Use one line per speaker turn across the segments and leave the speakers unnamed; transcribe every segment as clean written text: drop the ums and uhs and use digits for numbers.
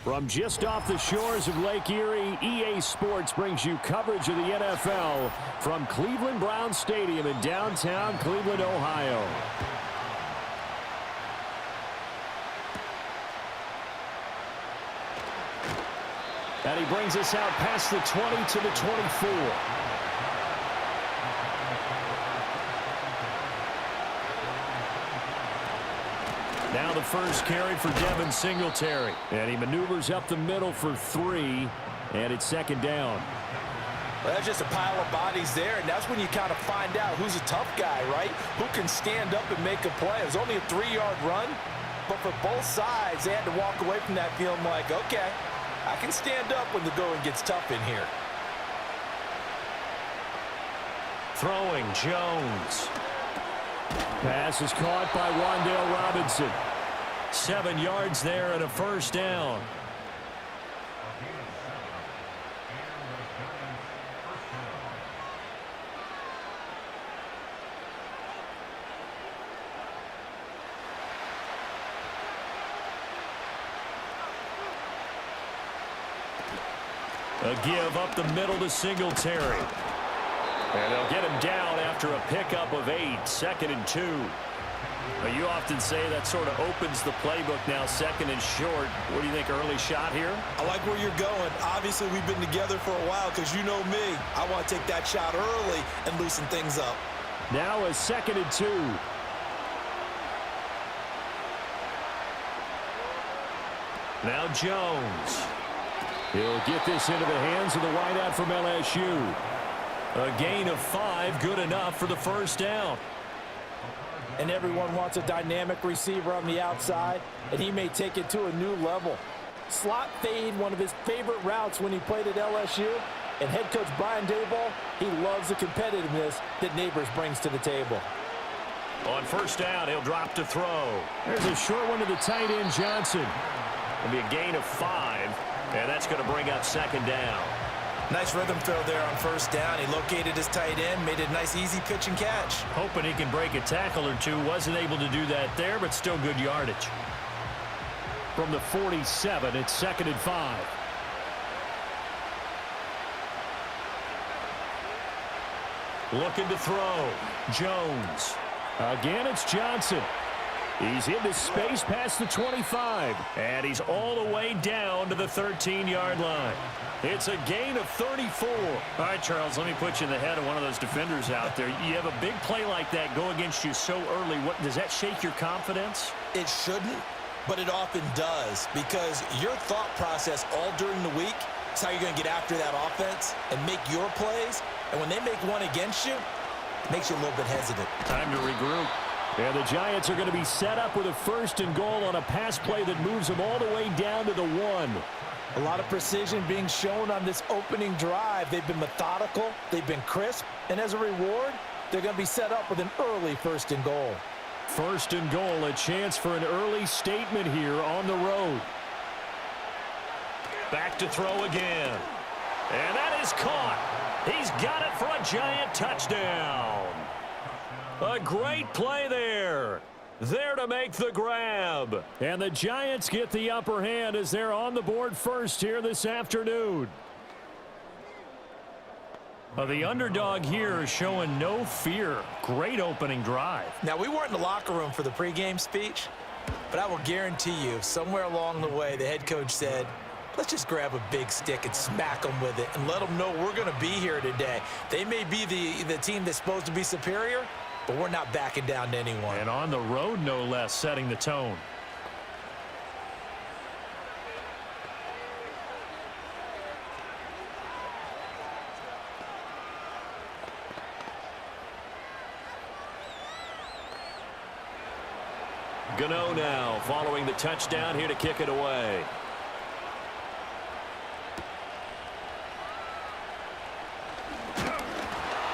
From just off the shores of Lake Erie, EA Sports brings you coverage of the NFL from Cleveland Browns Stadium in downtown Cleveland, Ohio. And he brings us out past the 20 to the 24. Now the first carry for Devin Singletary. And he maneuvers up the middle for 3. And it's second down.
Well, that's just a pile of bodies there, and that's when you kind of find out who's a tough guy, right? Who can stand up and make a play. It was only a 3-yard run, but for both sides, they had to walk away from that feeling like, okay, I can stand up when the going gets tough in here.
Throwing, Jones. Pass is caught by Wan'Dale Robinson. 7 yards there and a first down. A give up the middle to Singletary. And they'll get him down after a pickup of 8, 2nd and 2. You often say that sort of opens the playbook now, 2nd and short. What do you think, early shot here?
I like where you're going. Obviously, we've been together for a while because you know me. I want to take that shot early and loosen things up.
Now a 2nd and 2. Now Jones. He'll get this into the hands of the wideout from LSU. A gain of 5, good enough for the first down.
And everyone wants a dynamic receiver on the outside, and he may take it to a new level. Slot fade, one of his favorite routes when he played at LSU. And head coach Brian Daboll, he loves the competitiveness that Neighbors brings to the table.
On first down, he'll drop to throw. There's a short one to the tight end, Johnson. It'll be a gain of 5, and that's going to bring up second down.
Nice rhythm throw there on first down. He located his tight end, made a nice easy pitch and catch.
Hoping he can break a tackle or two. Wasn't able to do that there, but still good yardage. From the 47, it's 2nd and 5. Looking to throw. Jones. Again, it's Johnson. He's into space past the 25. And he's all the way down to the 13-yard line. It's a gain of 34. All right, Charles, let me put you in the head of one of those defenders out there. You have a big play like that go against you so early. What does that shake your confidence?
It shouldn't, but it often does, because your thought process all during the week is how you're going to get after that offense and make your plays. And when they make one against you, it makes you a little bit hesitant.
Time to regroup. And the Giants are going to be set up with a 1st and goal on a pass play that moves them all the way down to the 1.
A lot of precision being shown on this opening drive. They've been methodical, they've been crisp, and as a reward, they're going to be set up with an early 1st and goal.
1st and goal, a chance for an early statement here on the road. Back to throw again. And that is caught. He's got it for a Giant touchdown. A great play there. There to make the grab. And the Giants get the upper hand as they're on the board first here this afternoon. The underdog here is showing no fear. Great opening drive.
Now, we weren't in the locker room for the pregame speech, but I will guarantee you somewhere along the way the head coach said, let's just grab a big stick and smack them with it and let them know we're going to be here today. They may be the team that's supposed to be superior, but we're not backing down to anyone.
And on the road, no less, setting the tone. Gano now following the touchdown here to kick it away.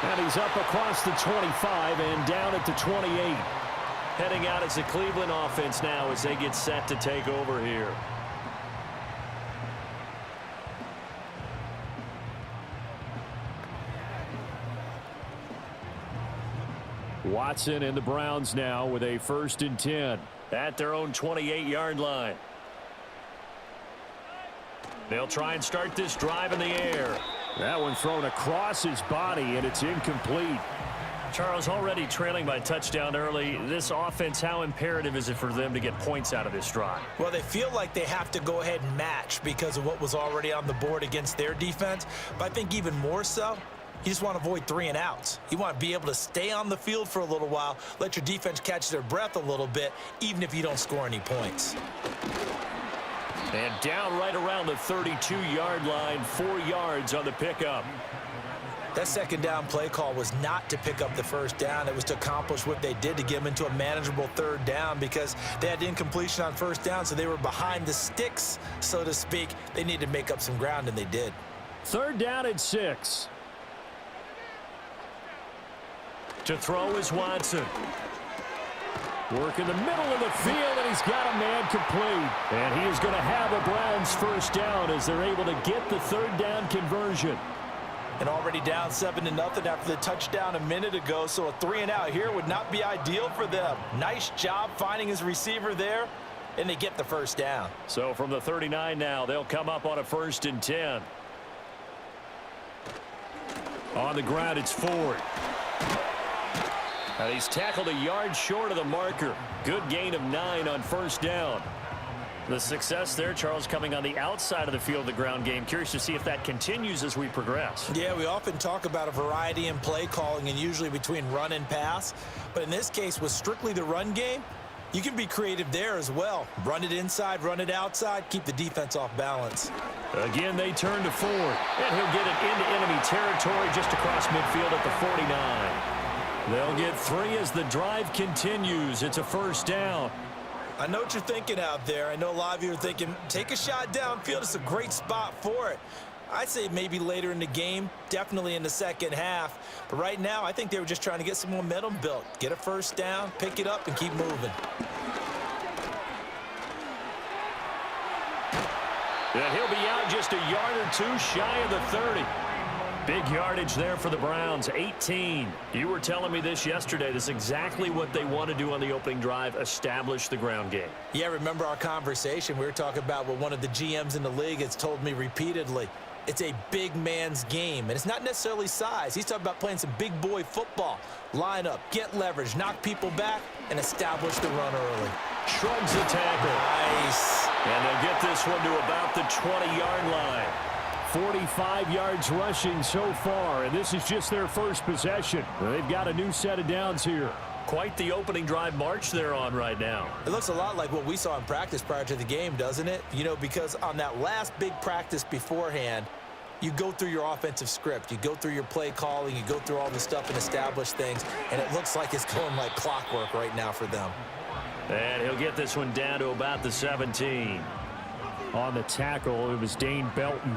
And he's up across the 25 and down at the 28. Heading out as the Cleveland offense now as they get set to take over here. Watson and the Browns now with a 1st and 10 at their own 28-yard line. They'll try and start this drive in the air. That one thrown across his body, and it's incomplete. Charles, already trailing by touchdown early. This offense, how imperative is it for them to get points out of this drive?
Well, they feel like they have to go ahead and match because of what was already on the board against their defense. But I think even more so, you just want to avoid 3 and outs. You want to be able to stay on the field for a little while, let your defense catch their breath a little bit, even if you don't score any points.
And down right around the 32-yard line, 4 yards on the pickup.
That second down play call was not to pick up the first down. It was to accomplish what they did to get them into a manageable third down because they had incompletion on first down, so they were behind the sticks, so to speak. They needed to make up some ground, and they did.
Third down at 6. To throw is Watson. Work in the middle of the field, and he's got a man complete. And he is going to have a Browns first down as they're able to get the third down conversion.
And already down 7-0 after the touchdown a minute ago, so a 3 and out here would not be ideal for them. Nice job finding his receiver there, and they get the first down.
So from the 39 now, they'll come up on a 1st and 10. On the ground, it's Ford. And he's tackled a yard short of the marker. Good gain of 9 on first down. The success there, Charles, coming on the outside of the field of the ground game. Curious to see if that continues as we progress.
Yeah, we often talk about a variety in play calling and usually between run and pass. But in this case, with strictly the run game, you can be creative there as well. Run it inside, run it outside, keep the defense off balance.
Again, they turn to Ford. And he'll get it into enemy territory just across midfield at the 49. They'll get 3 as the drive continues. It's a first down.
I know what you're thinking out there. I know a lot of you are thinking, take a shot downfield. It's a great spot for it. I'd say maybe later in the game, definitely in the second half. But right now, I think they were just trying to get some momentum built. Get a first down, pick it up, and keep moving.
And he'll be out just a yard or 2 shy of the 30. Big yardage there for the Browns, 18. You were telling me this yesterday. This is exactly what they want to do on the opening drive, establish the ground game.
Yeah, remember our conversation. We were talking about what one of the GMs in the league has told me repeatedly. It's a big man's game, and it's not necessarily size. He's talking about playing some big boy football. Line up, get leverage, knock people back, and establish the run early.
Shrugs the tackle.
Nice.
And they'll get this one to about the 20-yard line. 45 yards rushing so far, and this is just their first possession. They've got a new set of downs here. Quite the opening drive march they're on right now.
It looks a lot like what we saw in practice prior to the game, doesn't it? You know, because on that last big practice beforehand, you go through your offensive script. You go through your play calling. You go through all the stuff and establish things, and it looks like it's going like clockwork right now for them.
And he'll get this one down to about the 17. On the tackle, it was Dane Belton.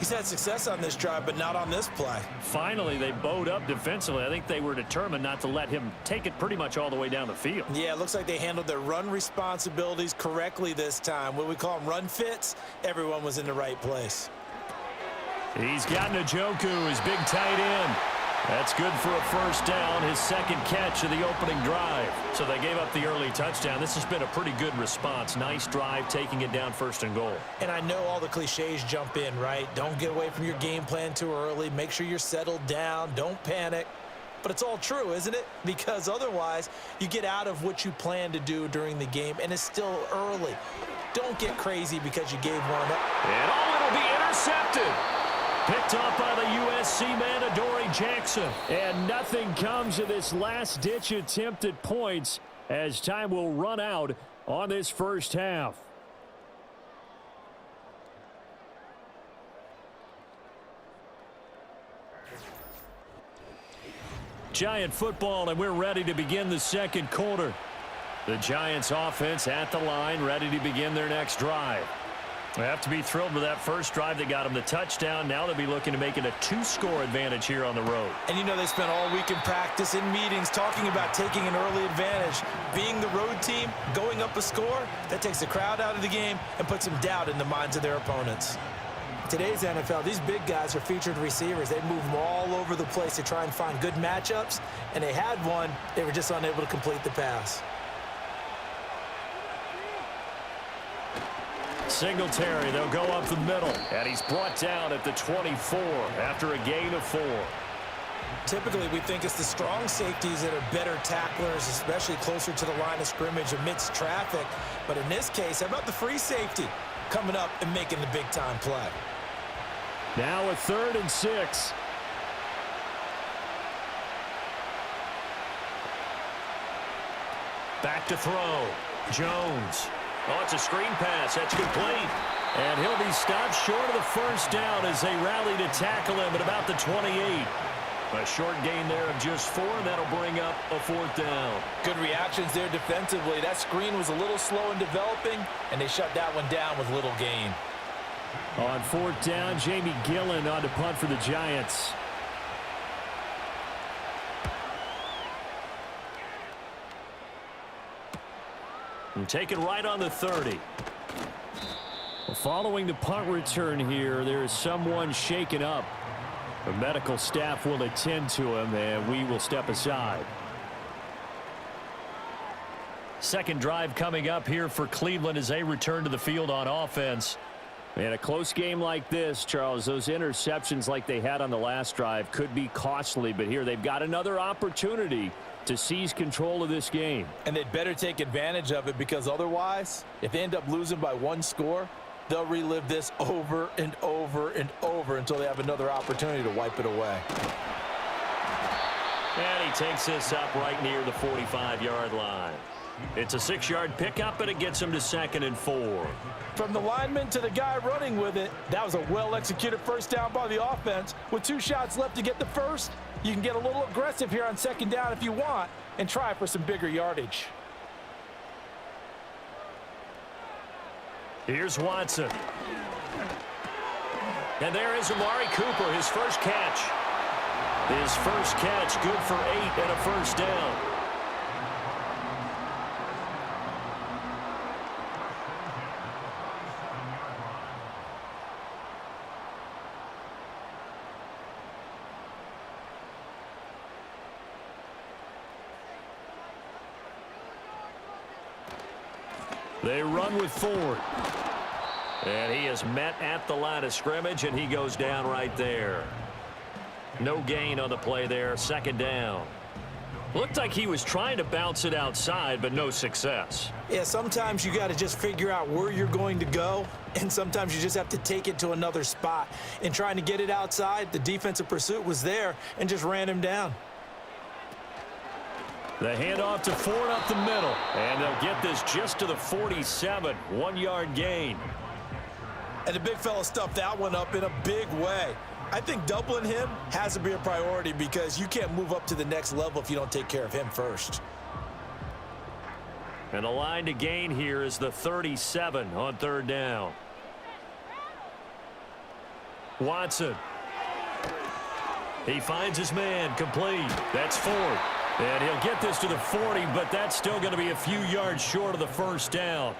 He's had success on this drive, but not on this play.
Finally, they bowed up defensively. I think they were determined not to let him take it pretty much all the way down the field.
Yeah, it looks like they handled their run responsibilities correctly this time. What we call them run fits, everyone was in the right place.
He's got Njoku, his big tight end. That's good for a first down, his second catch of the opening drive. So they gave up the early touchdown. This has been a pretty good response. Nice drive, taking it down 1st and goal.
And I know all the cliches jump in, right? Don't get away from your game plan too early. Make sure you're settled down. Don't panic. But it's all true, isn't it? Because otherwise, you get out of what you plan to do during the game, and it's still early. Don't get crazy because you gave one up.
And it'll be intercepted. Picked off by the USC man, Adoree Jackson. And nothing comes of this last-ditch attempt at points as time will run out on this first half. Giant football, and we're ready to begin the second quarter. The Giants offense at the line, ready to begin their next drive. They have to be thrilled with that first drive that got them the touchdown. Now they'll be looking to make it a 2-score advantage here on the road.
And you know they spent all week in practice, in meetings, talking about taking an early advantage. Being the road team, going up a score, that takes the crowd out of the game and puts some doubt in the minds of their opponents. Today's NFL, these big guys are featured receivers. They move them all over the place to try and find good matchups, and they had one. They were just unable to complete the pass.
Singletary, they'll go up the middle. And he's brought down at the 24 after a gain of 4.
Typically, we think it's the strong safeties that are better tacklers, especially closer to the line of scrimmage amidst traffic. But in this case, how about the free safety coming up and making the big-time play?
Now a 3rd and 6. Back to throw. Jones. Oh, it's a screen pass. That's complete. And he'll be stopped short of the first down as they rally to tackle him at about the 28. A short gain there of just 4, and that'll bring up a 4th down.
Good reactions there defensively. That screen was a little slow in developing, and they shut that one down with little gain.
On 4th down, Jamie Gillen on to punt for the Giants. And taken right on the 30. Following the punt return here, there is someone shaken up. The medical staff will attend to him, and we will step aside. Second drive coming up here for Cleveland as they return to the field on offense. In a close game like this, Charles, those interceptions like they had on the last drive could be costly, but here they've got another opportunity to seize control of this game.
And they'd better take advantage of it, because otherwise, if they end up losing by 1 score, they'll relive this over and over and over until they have another opportunity to wipe it away.
And he takes this up right near the 45-yard line. It's a 6-yard pickup, and it gets him to 2nd and 4.
From the lineman to the guy running with it, that was a well-executed first down by the offense. With 2 shots left to get the first, you can get a little aggressive here on 2nd down if you want and try for some bigger yardage.
Here's Watson. And there is Amari Cooper, his first catch. His first catch, good for 8 and a first down. They run with Ford. And he is met at the line of scrimmage, and he goes down right there. No gain on the play there, 2nd down. Looked like he was trying to bounce it outside, but no success.
Yeah, sometimes you got to just figure out where you're going to go, and sometimes you just have to take it to another spot. In trying to get it outside, the defensive pursuit was there and just ran him down.
The handoff to Ford up the middle, and they'll get this just to the 47, 1-yard gain.
And the big fella stuffed that one up in a big way. I think doubling him has to be a priority, because you can't move up to the next level if you don't take care of him first.
And the line to gain here is the 37 on 3rd down. Watson. He finds his man, complete. That's Ford. And he'll get this to the 40, but that's still going to be a few yards short of the first down.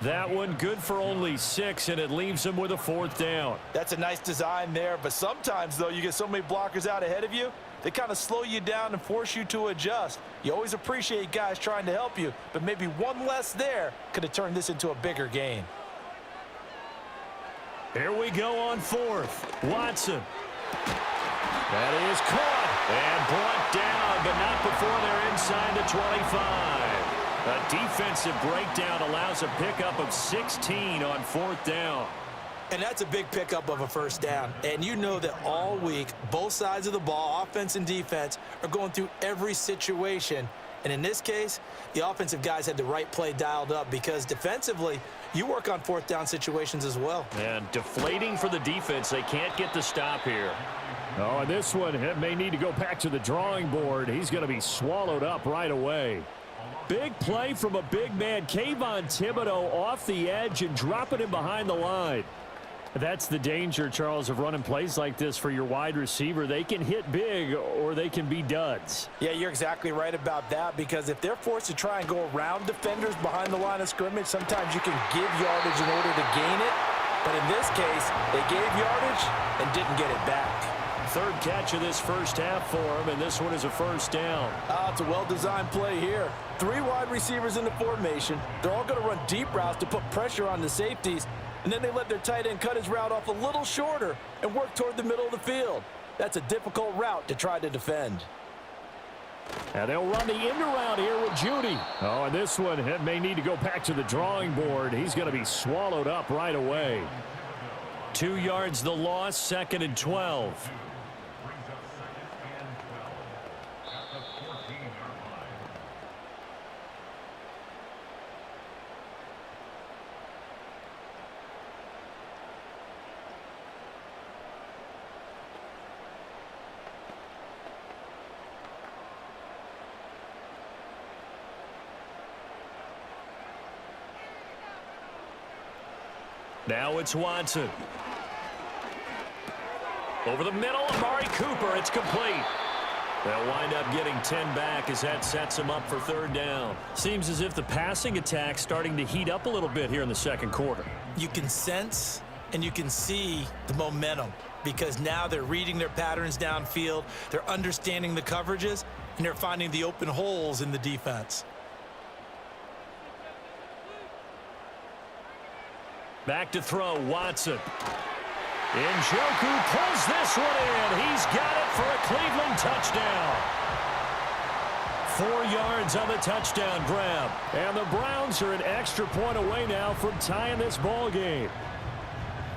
That one good for only 6, and it leaves him with a 4th down.
That's a nice design there, but sometimes, though, you get so many blockers out ahead of you, they kind of slow you down and force you to adjust. You always appreciate guys trying to help you, but maybe one less there could have turned this into a bigger gain.
Here we go on 4th. Watson. That is caught and brought down, but not before they're inside the 25. A defensive breakdown allows a pickup of 16 on 4th down.
And that's a big pickup of a first down. And you know that all week, both sides of the ball, offense and defense, are going through every situation. And in this case, the offensive guys had the right play dialed up, because defensively, you work on 4th down situations as well.
And deflating for the defense. They can't get the stop here. Oh, and this one may need to go back to the drawing board. He's going to be swallowed up right away. Big play from a big man. Kayvon Thibodeau off the edge and dropping him behind the line. That's the danger, Charles, of running plays like this for your wide receiver. They can hit big or they can be duds.
Yeah, you're exactly right about that, because if they're forced to try and go around defenders behind the line of scrimmage, sometimes you can give yardage in order to gain it. But in this case, they gave yardage and didn't get it back.
3rd catch of this first half for him, and this one is a first down.
It's a well-designed play here. 3 wide receivers in the formation. They're all going to run deep routes to put pressure on the safeties. and then they let their tight end cut his route off a little shorter and work toward the middle of the field. That's a difficult route to try to defend.
And they'll run the end around here with Judy. Oh, and this one may need to go back to the drawing board. He's going to be swallowed up right away. 2 yards the loss, 2nd and 12. Now it's Watson. Over the middle, Amari Cooper. It's complete. They'll wind up getting 10 back as that sets them up for 3rd down. Seems as if the passing attack's starting to heat up a little bit here in the 2nd quarter.
You can sense and you can see the momentum because now they're reading their patterns downfield, they're understanding the coverages, and they're finding the open holes in the defense.
Back to throw, Watson. Njoku pulls this one in. He's got it for a Cleveland touchdown. 4 yards on the touchdown grab. And the Browns are an extra point away now from tying this ball game.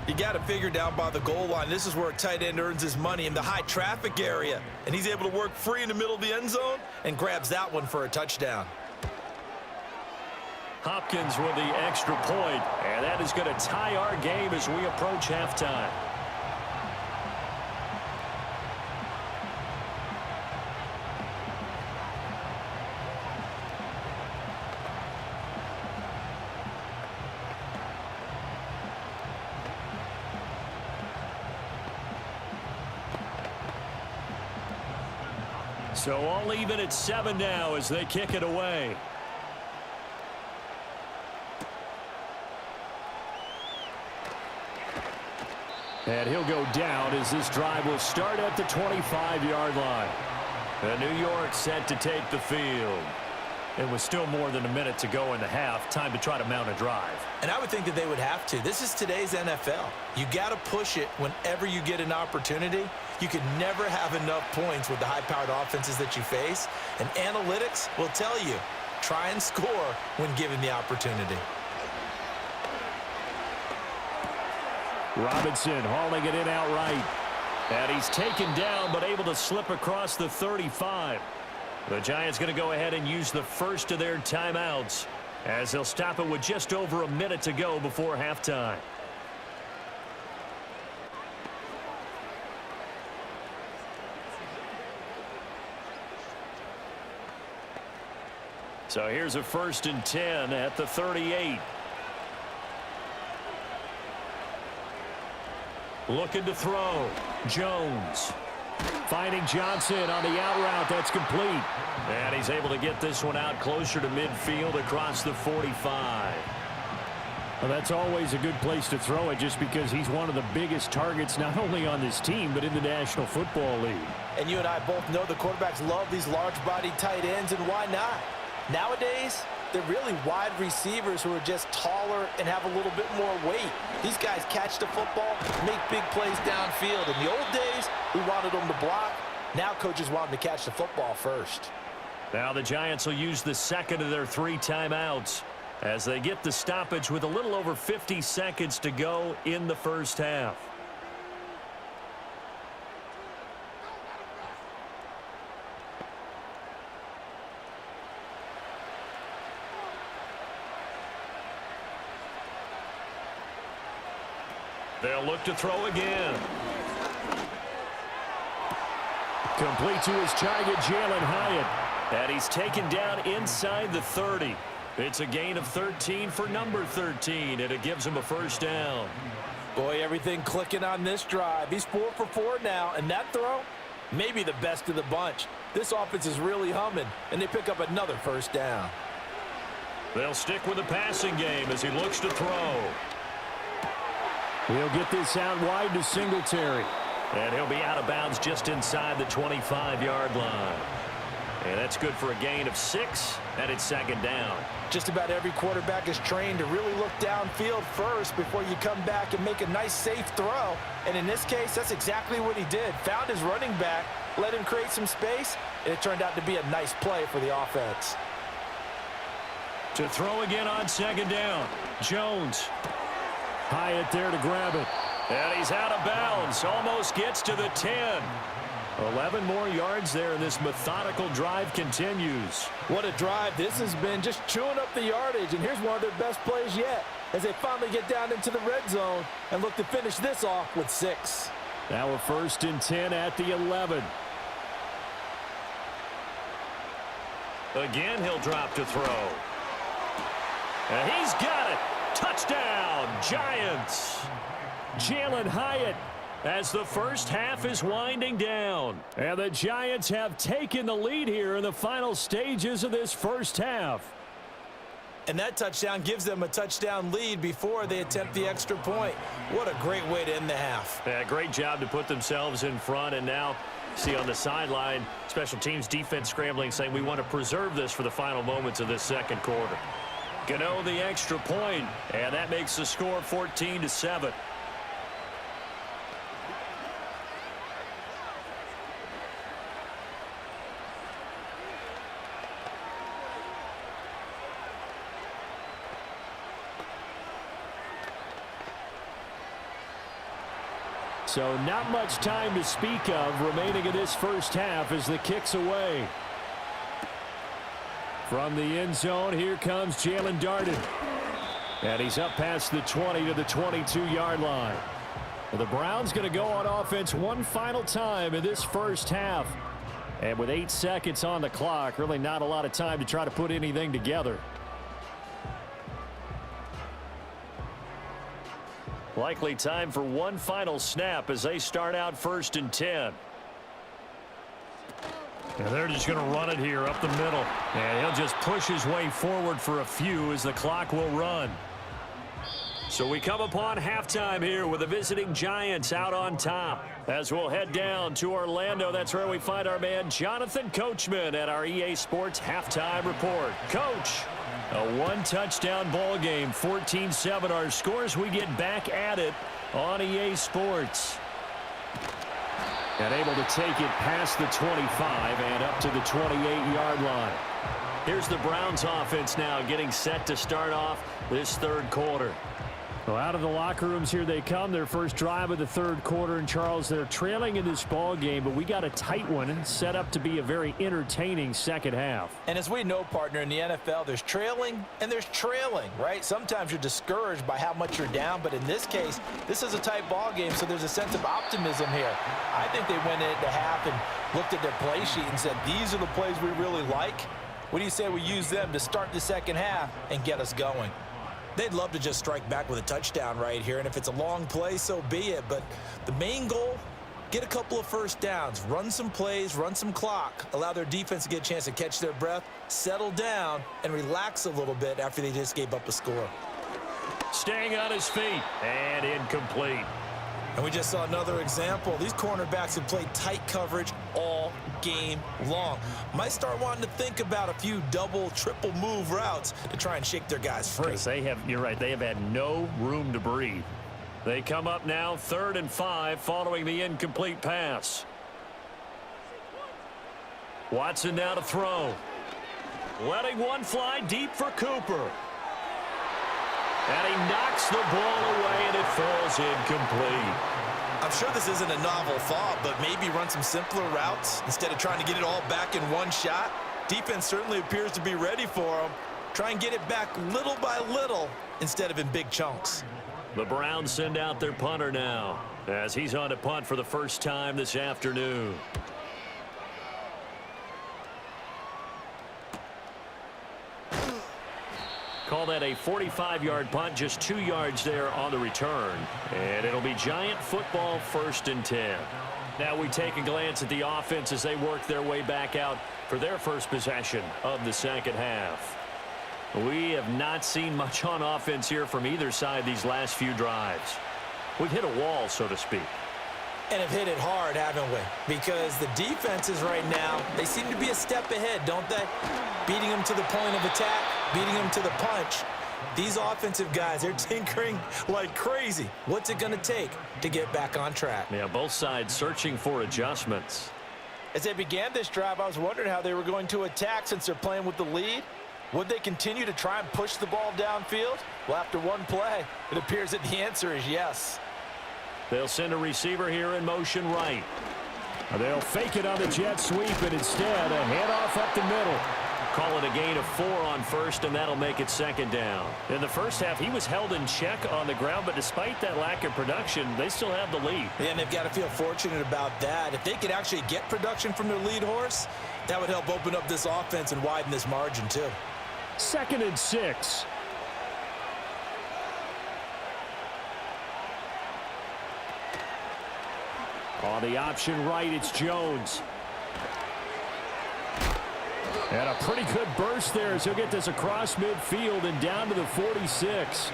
You got to figure down by the goal line. This is where a tight end earns his money in the high traffic area. And he's able to work free in the middle of the end zone and grabs that one for a touchdown.
Hopkins with the extra point, and that is going to tie our game as we approach halftime. So all even at 7 now as they kick it away. And he'll go down as this drive will start at the 25-yard line. And New York set to take the field. It was still more than a minute to go in the half. Time to try to mount a drive.
And I would think that they would have to. This is today's NFL. You got to push it whenever you get an opportunity. You can never have enough points with the high-powered offenses that you face. And analytics will tell you, try and score when given the opportunity.
Robinson hauling it in outright. And he's taken down but able to slip across the 35. The Giants going to go ahead and use the first of their timeouts as they'll stop it with just over a minute to go before halftime. So here's a 1st and 10 at the 38. Looking to throw. Jones. Finding Johnson on the out route. That's complete. And he's able to get this one out closer to midfield across the 45. Well, that's always a good place to throw it just because he's one of the biggest targets not only on this team but in the National Football League.
And you and I both know the quarterbacks love these large-bodied tight ends, and why not? Nowadays, they're really wide receivers who are just taller and have a little bit more weight. These guys catch the football, make big plays downfield. In the old days, we wanted them to block. Now coaches want them to catch the football first.
Now the Giants will use the second of their 3 timeouts as they get the stoppage with a little over 50 seconds to go in the first half. They'll look to throw again. Complete to his target, Jalen Hyatt. And he's taken down inside the 30. It's a gain of 13 for number 13, and it gives him a first down.
Boy, everything clicking on this drive. He's 4 for 4 now, and that throw, maybe the best of the bunch. This offense is really humming, and they pick up another first down.
They'll stick with the passing game as he looks to throw. He'll get this out wide to Singletary. And he'll be out of bounds just inside the 25-yard line. And that's good for a gain of 6. and it's second down.
Just about every quarterback is trained to really look downfield first before you come back and make a nice, safe throw. And in this case, that's exactly what he did. Found his running back, let him create some space, and it turned out to be a nice play for the offense.
To throw again on second down. Jones. Hyatt there to grab it. And he's out of bounds. Almost gets to the 10. 11 more yards there, and this methodical drive continues.
What a drive this has been, just chewing up the yardage. And here's one of their best plays yet as they finally get down into the red zone and look to finish this off with 6.
Now a 1st and 10 at the 11. Again, he'll drop to throw. And he's got it. Touchdown, Giants. Jalen Hyatt as the first half is winding down. And the Giants have taken the lead here in the final stages of this first half.
And that touchdown gives them a touchdown lead before they attempt the extra point. What a great way to end the half.
Yeah, great job to put themselves in front. And now, see on the sideline, special teams defense scrambling, saying we want to preserve this for the final moments of this second quarter. Gano the extra point, and that makes the score 14-7. So not much time to speak of remaining in this first half as the kick's away. From the end zone, here comes Jalen Darden. And he's up past the 20 to the 22-yard line. Well, the Browns going to go on offense one final time in this first half. And with 8 seconds on the clock, really not a lot of time to try to put anything together. Likely time for one final snap as they start out 1st and 10. And they're just going to run it here up the middle. And he'll just push his way forward for a few as the clock will run. So we come upon halftime here with the visiting Giants out on top. As we'll head down to Orlando, that's where we find our man Jonathan Coachman at our EA Sports Halftime Report. Coach, a one-touchdown ball game, 14-7 our scores. We get back at it on EA Sports. And able to take it past the 25 and up to the 28-yard line. Here's the Browns offense now getting set to start off this third quarter. Well, out of the locker rooms here they come. Their first drive of the third quarter. And, Charles, they're trailing in this ball game, but we got a tight one set up to be a very entertaining second half.
And as we know, partner, in the NFL, there's trailing and there's trailing, right? Sometimes you're discouraged by how much you're down, but in this case, this is a tight ball game, so there's a sense of optimism here. I think they went into half and looked at their play sheet and said, these are the plays we really like. What do you say we use them to start the second half and get us going? They'd love to just strike back with a touchdown right here, and if it's a long play, so be it. But the main goal, get a couple of first downs, run some plays, run some clock, allow their defense to get a chance to catch their breath, settle down, and relax a little bit after they just gave up a score.
Staying on his feet, and incomplete.
And we just saw another example. These cornerbacks have played tight coverage all game long. Might start wanting to think about a few double, triple move routes to try and shake their guys free.
Because you're right, they have had no room to breathe. They come up now 3rd and 5 following the incomplete pass. Watson now to throw. Letting one fly deep for Cooper. And he knocks the ball away, and it falls incomplete.
I'm sure this isn't a novel thought, but maybe run some simpler routes instead of trying to get it all back in one shot. Defense certainly appears to be ready for them. Try and get it back little by little instead of in big chunks.
The Browns send out their punter now as he's on to punt for the first time this afternoon. Call that a 45-yard punt, just 2 yards there on the return. And it'll be Giant football 1st and 10. Now we take a glance at the offense as they work their way back out for their first possession of the second half. We have not seen much on offense here from either side these last few drives. We've hit a wall, so to speak.
And have hit it hard, haven't we? Because the defenses right now, they seem to be a step ahead, don't they? Beating them to the point of attack, beating them to the punch. These offensive guys, they're tinkering like crazy. What's it going to take to get back on track?
Yeah, both sides searching for adjustments.
As they began this drive, I was wondering how they were going to attack since they're playing with the lead. Would they continue to try and push the ball downfield? Well, after one play, it appears that the answer is yes.
They'll send a receiver here in motion right. They'll fake it on the jet sweep, and instead a handoff up the middle. Call it a gain of 4 on first, and that'll make it second down. In the first half, he was held in check on the ground, but despite that lack of production, they still have the lead.
Yeah, and they've got to feel fortunate about that. If they could actually get production from their lead horse, that would help open up this offense and widen this margin too.
2nd and 6. On the option right, it's Jones. And a pretty good burst there as he'll get this across midfield and down to the 46.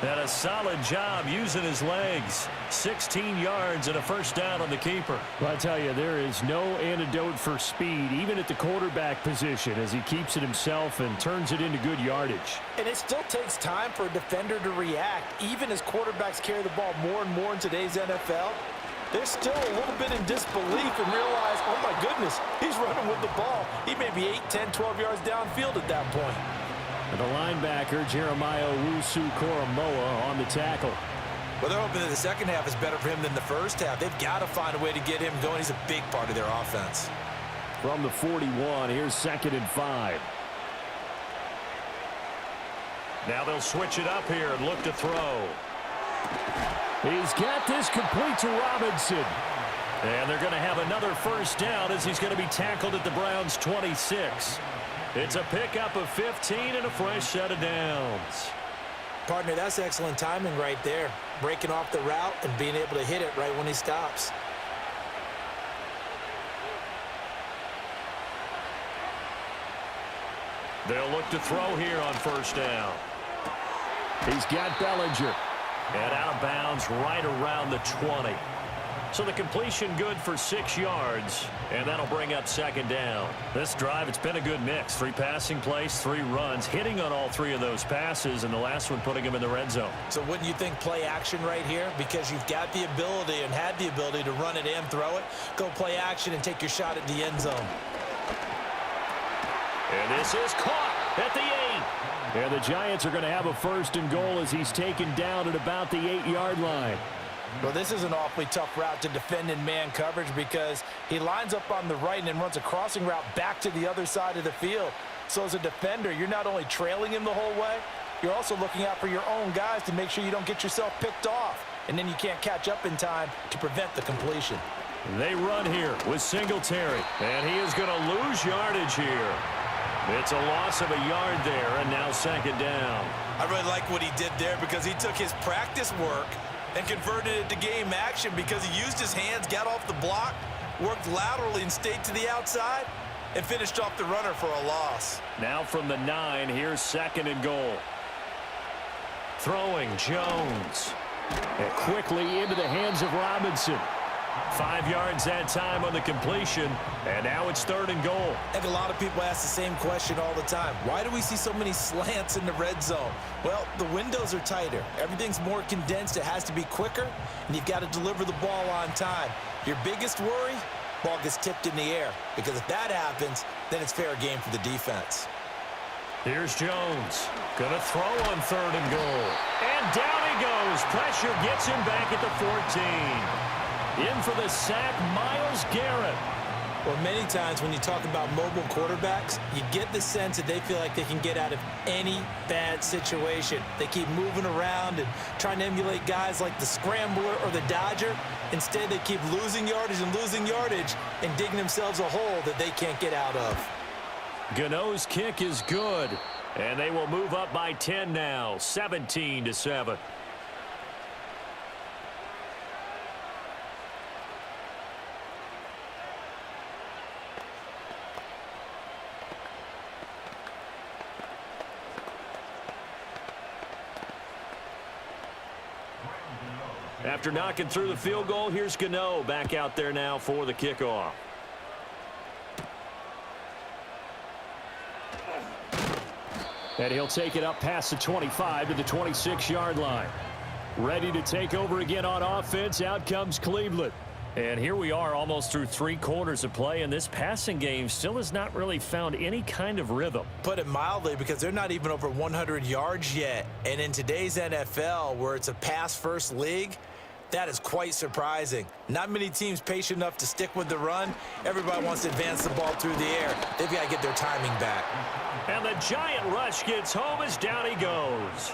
And a solid job using his legs. 16 yards and a first down on the keeper. Well, I tell you, there is no antidote for speed, even at the quarterback position, as he keeps it himself and turns it into good yardage.
And it still takes time for a defender to react. Even as quarterbacks carry the ball more and more in today's NFL, they're still a little bit in disbelief and realize, oh my goodness, he's running with the ball. He may be 8, 10, 12 yards downfield at that point.
And the linebacker, Jeremiah Owusu-Koramoah, on the tackle.
Well, they're hoping that the second half is better for him than the first half. They've got to find a way to get him going. He's a big part of their offense.
From the 41, here's 2nd and 5. Now they'll switch it up here and look to throw. He's got this complete to Robinson. And they're going to have another first down as he's going to be tackled at the Browns' 26. It's a pickup of 15 and a fresh set of downs.
Partner, that's excellent timing right there. Breaking off the route and being able to hit it right when he stops.
They'll look to throw here on first down. He's got Bellinger. And out of bounds right around the 20. So the completion good for 6 yards, and that'll bring up second down. This drive, it's been a good mix. 3 passing plays, 3 runs, hitting on all 3 of those passes, and the last one putting him in the red zone.
So wouldn't you think play action right here? Because you've got the ability and had the ability to run it and throw it. Go play action and take your shot at the end zone.
And this is caught at the 8. And the Giants are going to have a 1st and goal as he's taken down at about the 8-yard line.
Well, this is an awfully tough route to defend in man coverage because he lines up on the right and then runs a crossing route back to the other side of the field. So as a defender, you're not only trailing him the whole way, you're also looking out for your own guys to make sure you don't get yourself picked off. And then you can't catch up in time to prevent the completion.
They run here with Singletary, and he is going to lose yardage here. It's a loss of a yard there, and now second down.
I really like what he did there because he took his practice work and converted it to game action because he used his hands, got off the block, worked laterally and stayed to the outside, and finished off the runner for a loss.
Now from the 9, here's 2nd and goal. Throwing, Jones. And quickly into the hands of Robinson. 5 yards that time on the completion, and now it's 3rd and goal.
I think a lot of people ask the same question all the time. Why do we see so many slants in the red zone? Well, the windows are tighter. Everything's more condensed. It has to be quicker, and you've got to deliver the ball on time. Your biggest worry, ball gets tipped in the air, because if that happens, then it's fair game for the defense.
Here's Jones. Gonna throw on 3rd and goal. And down he goes. Pressure gets him back at the 14. In for the sack, Myles Garrett.
Well, many times when you talk about mobile quarterbacks, you get the sense that they feel like they can get out of any bad situation. They keep moving around and trying to emulate guys like the Scrambler or the Dodger. Instead, they keep losing yardage and digging themselves a hole that they can't get out of.
Gano's kick is good, and they will move up by 10 now, 17-7. After knocking through the field goal, here's Gano back out there now for the kickoff. And he'll take it up past the 25 to the 26-yard line. Ready to take over again on offense. Out comes Cleveland. And here we are almost through 3 quarters of play, and this passing game still has not really found any kind of rhythm.
Put it mildly, because they're not even over 100 yards yet. And in today's NFL, where it's a pass-first league, that is quite surprising. Not many teams patient enough to stick with the run. Everybody wants to advance the ball through the air. They've got to get their timing back.
And the giant rush gets home as down he goes.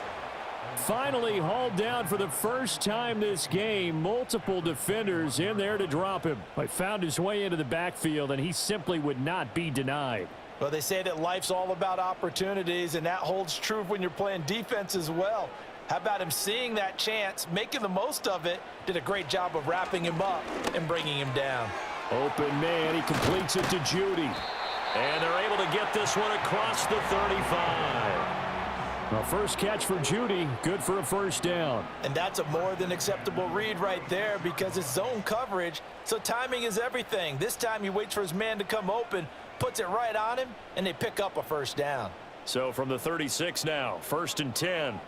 Finally hauled down for the first time this game. Multiple defenders in there to drop him. He found his way into the backfield, and he simply would not be denied.
Well, they say that life's all about opportunities, and that holds true when you're playing defense as well. How about him seeing that chance, making the most of it, did a great job of wrapping him up and bringing him down.
Open man, he completes it to Judy. And they're able to get this one across the 35. Well, first catch for Judy, good for a first down.
And that's a more than acceptable read right there, because it's zone coverage, so timing is everything. This time he waits for his man to come open, puts it right on him, and they pick up a first down.
So from the 36 now, 1st and 10.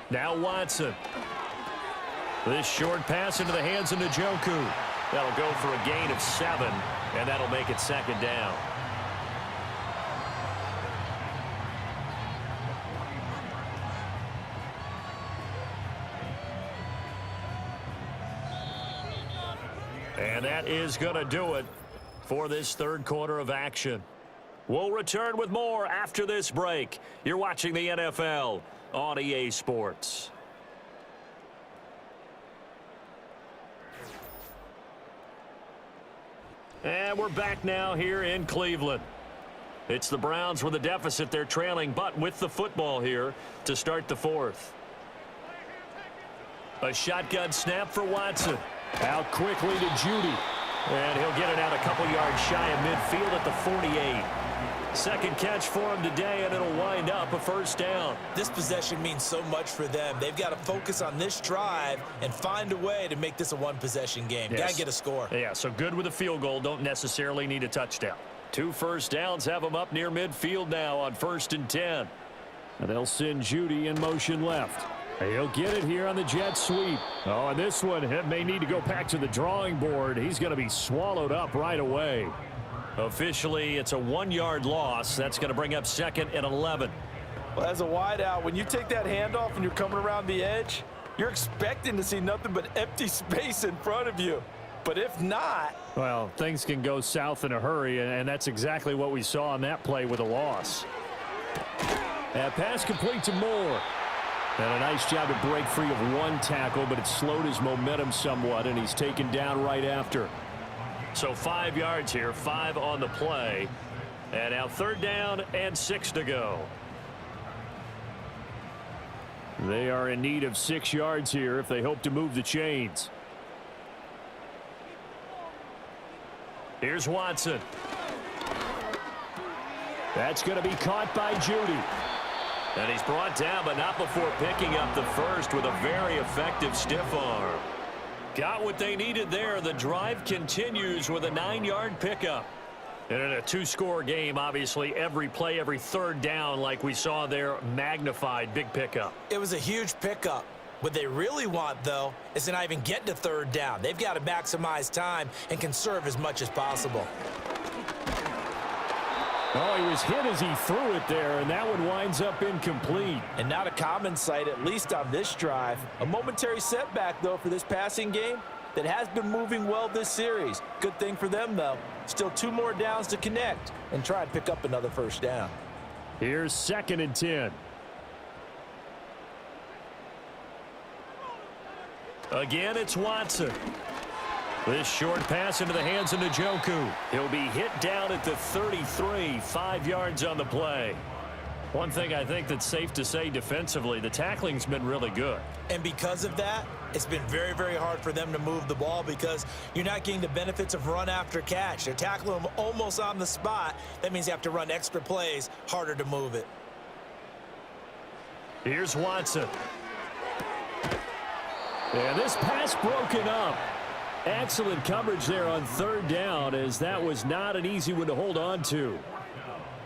Now Watson. This short pass into the hands of Njoku. That'll go for a gain of 7, and that'll make it 2nd down. And that is going to do it for this 3rd quarter of action. We'll return with more after this break. You're watching the NFL on EA Sports. And we're back now here in Cleveland. It's the Browns with a deficit. They're trailing, but with the football here to start the 4th. A shotgun snap for Watson. Out quickly to Judy. And he'll get it out a couple yards shy of midfield at the 48. 2nd catch for him today, and it'll wind up a first down.
This possession means so much for them. They've got to focus on this drive and find a way to make this a one-possession game.
Yes.
Got to get a score.
Yeah, so good with a field goal. Don't necessarily need a touchdown. 2 first downs have them up near midfield now on 1st and 10. And they'll send Judy in motion left. He'll get it here on the jet sweep. Oh, and this one may need to go back to the drawing board. He's going to be swallowed up right away. Officially, it's a 1-yard loss. That's going to bring up 2nd and 11.
Well, as a wideout, when you take that handoff and you're coming around the edge, you're expecting to see nothing but empty space in front of you. But if not...
Well, things can go south in a hurry, and that's exactly what we saw on that play with a loss. That pass complete to Moore. And a nice job to break free of 1 tackle, but it slowed his momentum somewhat, and he's taken down right after. So 5 yards here, 5 on the play. And now 3rd down and 6 to go. They are in need of 6 yards here if they hope to move the chains. Here's Watson. That's going to be caught by Judy. And he's brought down, but not before picking up the first with a very effective stiff arm. Got what they needed there. The drive continues with a 9-yard pickup. And in a 2-score game, obviously, every play, every 3rd down, like we saw there, magnified, big pickup.
It was a huge pickup. What they really want, though, is to not even get to 3rd down. They've got to maximize time and conserve as much as possible.
Oh, he was hit as he threw it there, and that one winds up incomplete.
And not a common sight, at least on this drive. A momentary setback, though, for this passing game that has been moving well this series. Good thing for them, though. Still 2 more downs to connect and try and pick up another first down.
Here's 2nd and 10. Again, it's Watson. This short pass into the hands of Njoku. He'll be hit down at the 33, 5 yards on the play. One thing I think that's safe to say defensively, the tackling's been really good.
And because of that, it's been very, very hard for them to move the ball because you're not getting the benefits of run after catch. They're tackling them almost on the spot. That means you have to run extra plays, harder to move it.
Here's Watson. And this pass broken up. Excellent coverage there on third down, as that was not an easy one to hold on to.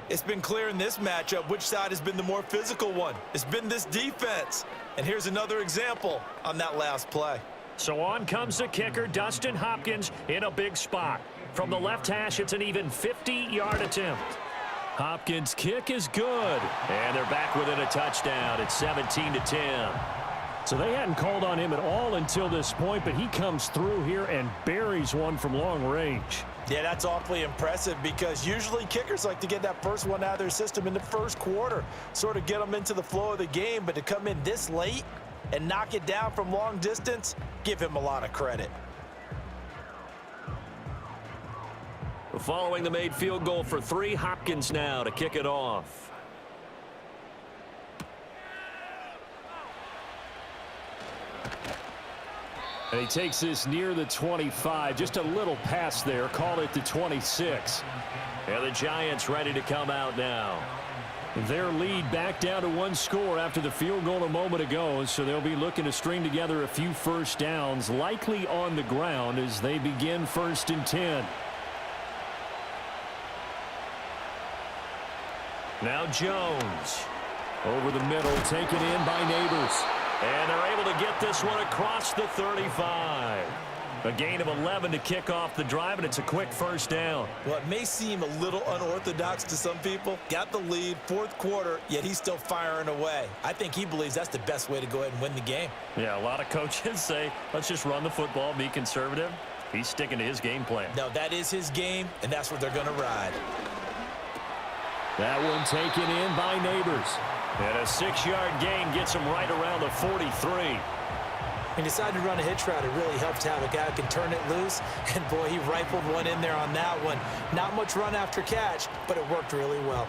It's been clear in this matchup which side has been the more physical one. It's been this defense. And here's another example on that last play.
So on comes the kicker, Dustin Hopkins, in a big spot. From the left hash, it's an even 50-yard attempt. Hopkins' kick is good. And they're back within a touchdown. It's 17-10. So they hadn't called on him at all until this point, but he comes through here and buries one from long range.
Yeah, that's awfully impressive because usually kickers like to get that first one out of their system in the first quarter, sort of get them into the flow of the game, but to come in this late and knock it down from long distance, give him a lot of credit.
Following the made field goal for 3, Hopkins now to kick it off. And he takes this near the 25. Just a little pass there. Call it the 26. And the Giants ready to come out now. Their lead back down to 1 score after the field goal a moment ago. So they'll be looking to string together a few first downs, likely on the ground as they begin 1st and 10. Now Jones. Over the middle, taken in by Neighbors. And they're able to get this one across the 35. A gain of 11 to kick off the drive, and it's a quick first down.
Well, it may seem a little unorthodox to some people. Got the lead, 4th quarter, yet he's still firing away. I think he believes that's the best way to go ahead and win the game.
Yeah, a lot of coaches say, let's just run the football, be conservative. He's sticking to his game plan.
No, that is his game, and that's what they're going to ride.
That one taken in by Neighbors. And a 6-yard gain gets him right around the 43.
He decided to run a hitch route. It really helped to have a guy who can turn it loose. And, boy, he rifled one in there on that one. Not much run after catch, but it worked really well.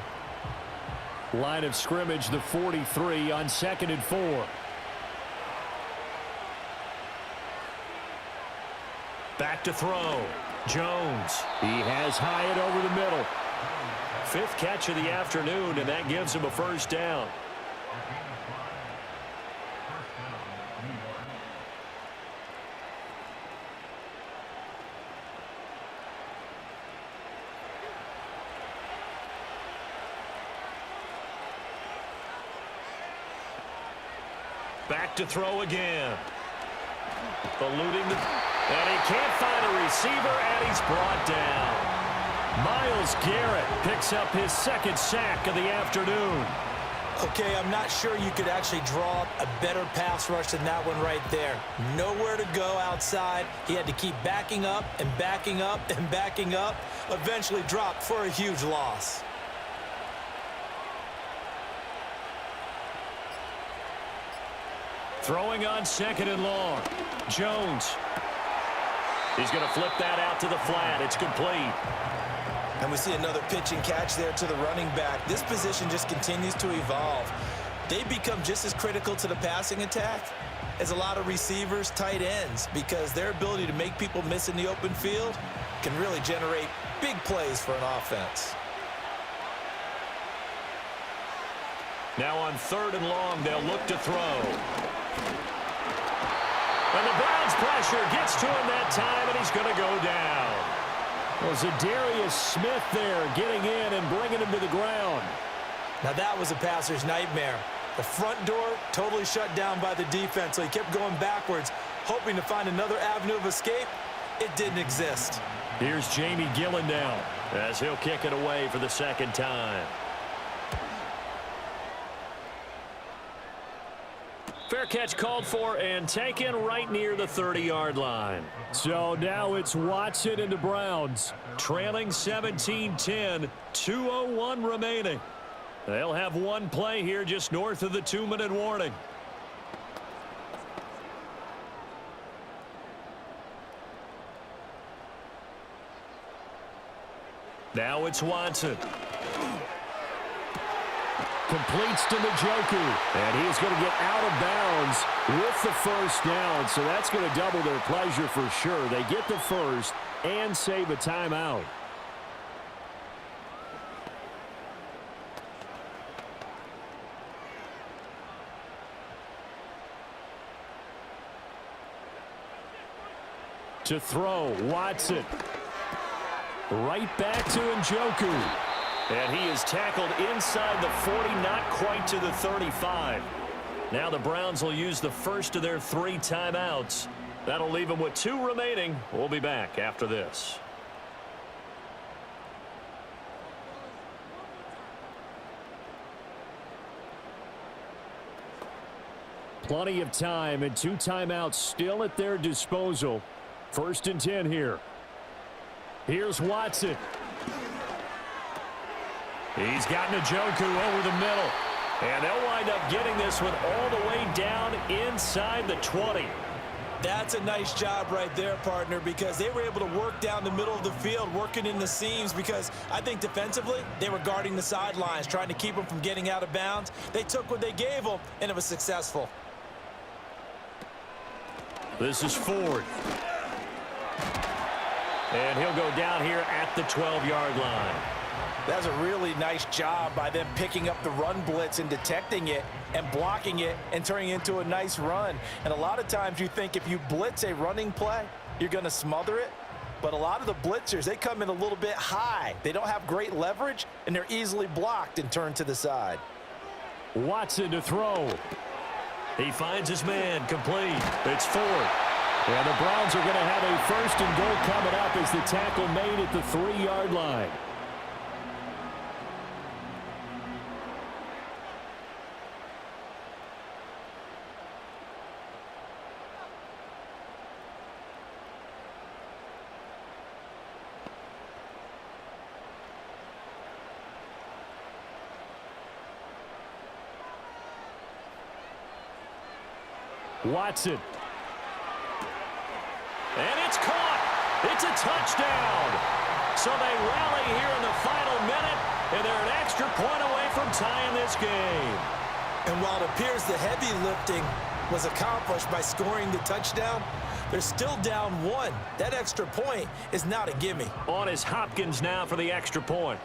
Line of scrimmage, the 43 on 2nd and 4. Back to throw. Jones. He has Hyatt over the middle. 5th catch of the afternoon, and that gives him a first down. Back to throw again. Eluding the... And he can't find a receiver, and he's brought down. Myles Garrett picks up his 2nd sack of the afternoon.
Okay, I'm not sure you could actually draw up a better pass rush than that one right there. Nowhere to go outside. He had to keep backing up and backing up and backing up. Eventually dropped for a huge loss.
Throwing on 2nd and long. Jones. He's going to flip that out to the flat. It's complete.
And we see another pitch and catch there to the running back. This position just continues to evolve. They become just as critical to the passing attack as a lot of receivers, tight ends, because their ability to make people miss in the open field can really generate big plays for an offense.
Now on 3rd and long, they'll look to throw. And the Browns pressure gets to him that time, and he's going to go down. Well, Zadarius Smith there getting in and bringing him to the ground.
Now that was a passer's nightmare. The front door totally shut down by the defense, so he kept going backwards, hoping to find another avenue of escape. It didn't exist.
Here's Jamie Gillen now as he'll kick it away for the 2nd time. Fair catch called for and taken right near the 30-yard line. So now it's Watson and the Browns, trailing 17-10, 2:01 remaining. They'll have one play here just north of the 2-minute warning. Now it's Watson. Completes to Njoku, and he's going to get out of bounds with the first down, so that's going to double their pleasure for sure. They get the first and save a timeout. To throw, Watson. Right back to Njoku. And he is tackled inside the 40, not quite to the 35. Now the Browns will use the first of their 3 timeouts. That'll leave them with 2 remaining. We'll be back after this. Plenty of time and 2 timeouts still at their disposal. 1st and 10 here. Here's Watson. He's got Njoku over the middle. And they'll wind up getting this one all the way down inside the 20.
That's a nice job right there, partner, because they were able to work down the middle of the field, working in the seams, because I think defensively they were guarding the sidelines, trying to keep them from getting out of bounds. They took what they gave them, and it was successful.
This is Ford. And he'll go down here at the 12-yard line.
That's a really nice job by them picking up the run blitz and detecting it and blocking it and turning it into a nice run. And a lot of times you think if you blitz a running play, you're going to smother it. But a lot of the blitzers, they come in a little bit high. They don't have great leverage, and they're easily blocked and turned to the side.
Watson to throw. He finds his man, complete. It's Ford. And the Browns are going to have a 1st and goal coming up as the tackle made at the 3-yard line. Watson. And it's caught. It's a touchdown. So they rally here in the final minute, and they're an extra point away from tying this game.
And while it appears the heavy lifting was accomplished by scoring the touchdown, they're still down 1. That extra point is not a gimme.
On is Hopkins now for the extra point.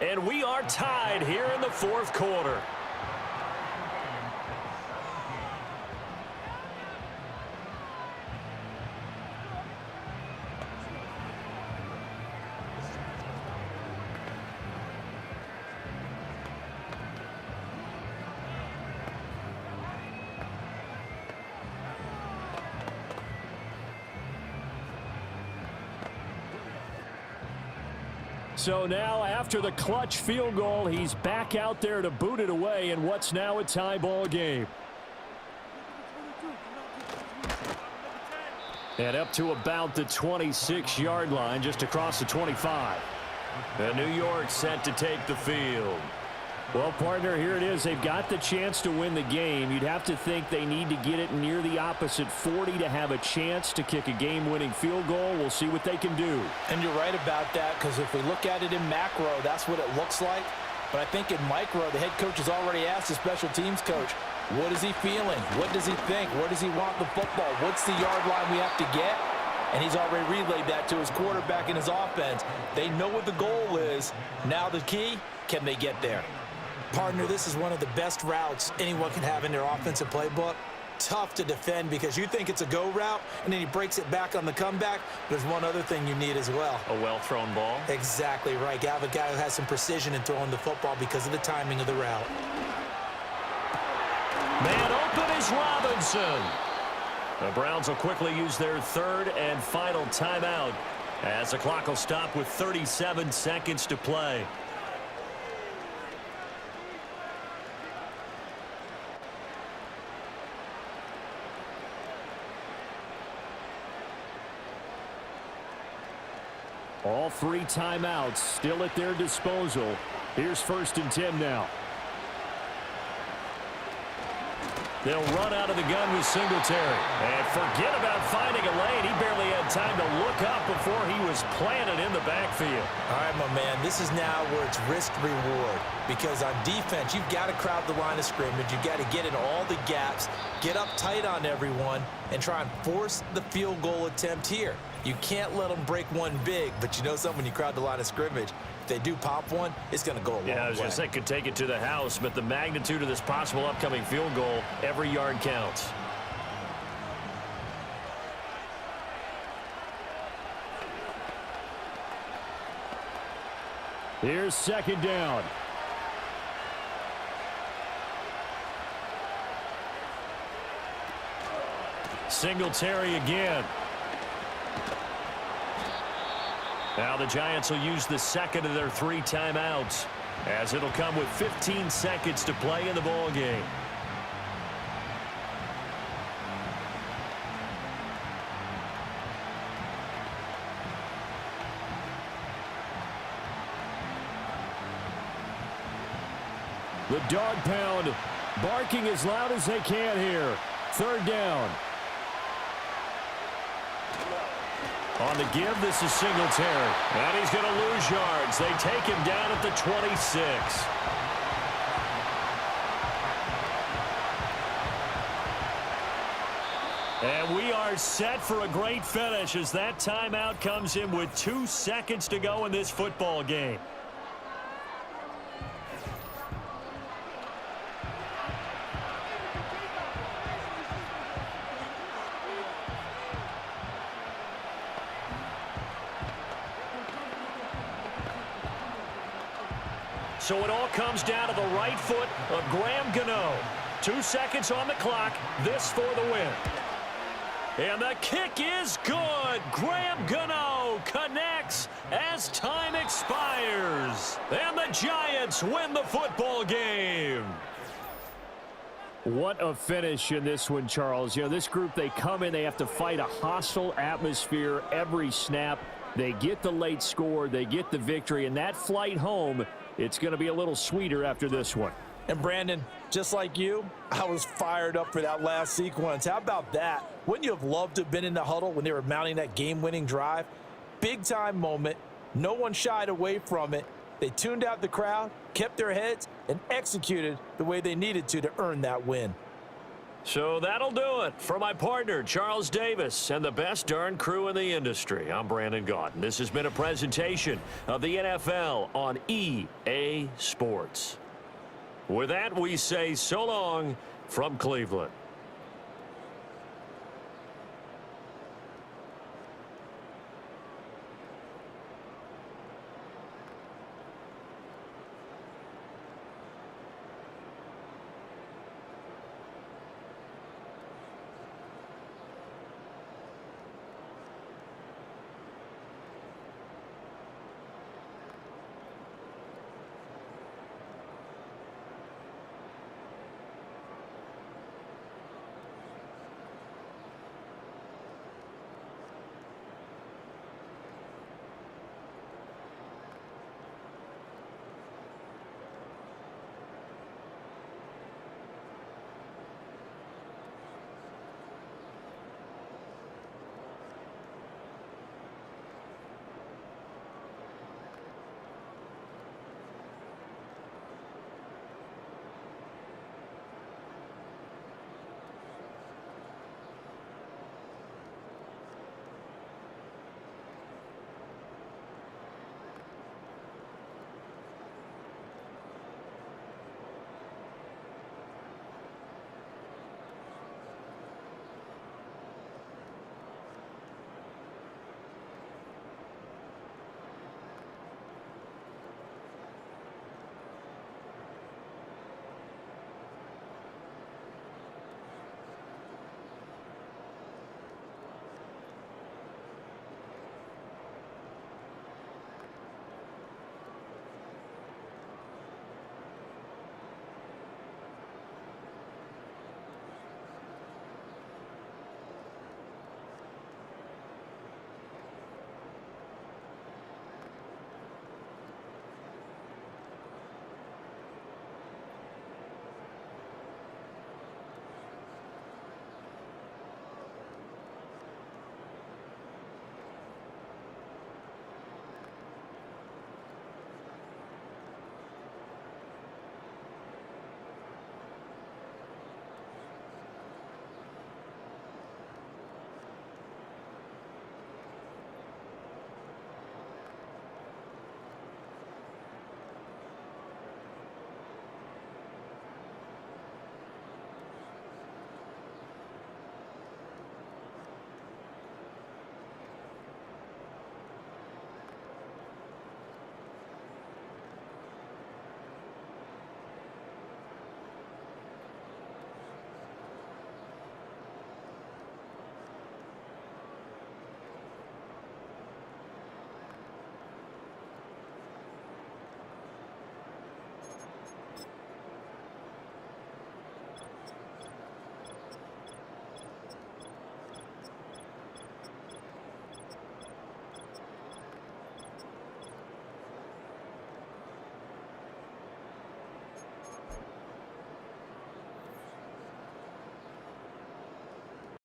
And we are tied here in the 4th quarter. So now after the clutch field goal, he's back out there to boot it away in what's now a tie ball game. And up to about the 26-yard line, just across the 25. And New York set to take the field. Well, partner, here it is. They've got the chance to win the game. You'd have to think they need to get it near the opposite 40 to have a chance to kick a game-winning field goal. We'll see what they can do.
And you're right about that, because if we look at it in macro, that's what it looks like. But I think in micro, the head coach has already asked the special teams coach, what is he feeling? What does he think? Where does he want the football? What's the yard line we have to get? And he's already relayed that to his quarterback and his offense. They know what the goal is. Now the key, can they get there?
Partner, this is one of the best routes anyone can have in their offensive playbook. Tough to defend because you think it's a go route, and then he breaks it back on the comeback. There's one other thing you need as well.
A well-thrown ball.
Exactly right. You have a guy who has some precision in throwing the football because of the timing of the route.
Man open is Robinson. The Browns will quickly use their 3rd and final timeout as the clock will stop with 37 seconds to play. All 3 timeouts still at their disposal. Here's 1st and 10 now. They'll run out of the gun with Singletary. And forget about finding a lane. He barely had time to look up before he was planted in the backfield.
All right, my man, this is now where it's risk-reward. Because on defense, you've got to crowd the line of scrimmage. You've got to get in all the gaps, get up tight on everyone, and try and force the field goal attempt here. You can't let them break one big, but you know something, when you crowd the line of scrimmage, if they do pop one, it's going to go a long way.
Yeah, I was going to say, could take it to the house, but the magnitude of this possible upcoming field goal, every yard counts.
Here's second down.
Singletary again. Now the Giants will use the second of their 3 timeouts, as it'll come with 15 seconds to play in the ball game.
The dog pound barking as loud as they can here. Third down.
On the give, this is Singletary. And he's going to lose yards. They take him down at the 26. And we are set for a great finish as that timeout comes in with 2 seconds to go in this football game. So it all comes down to the right foot of Graham Gano. 2 seconds on the clock. This for the win. And the kick is good. Graham Gano connects as time expires. And the Giants win the football game.
What a finish in this one, Charles. You know, this group, they come in, they have to fight a hostile atmosphere every snap. They get the late score, they get the victory, and that flight home, it's going to be a little sweeter after this one.
And Brandon, just like you, I was fired up for that last sequence. How about that? Wouldn't you have loved to have been in the huddle when they were mounting that game-winning drive? Big-time moment. No one shied away from it. They tuned out the crowd, kept their heads, and executed the way they needed to earn that win.
So that'll do it for my partner, Charles Davis, and the best darn crew in the industry. I'm Brandon Gaudin. This has been a presentation of the NFL on EA Sports. With that, we say so long from Cleveland.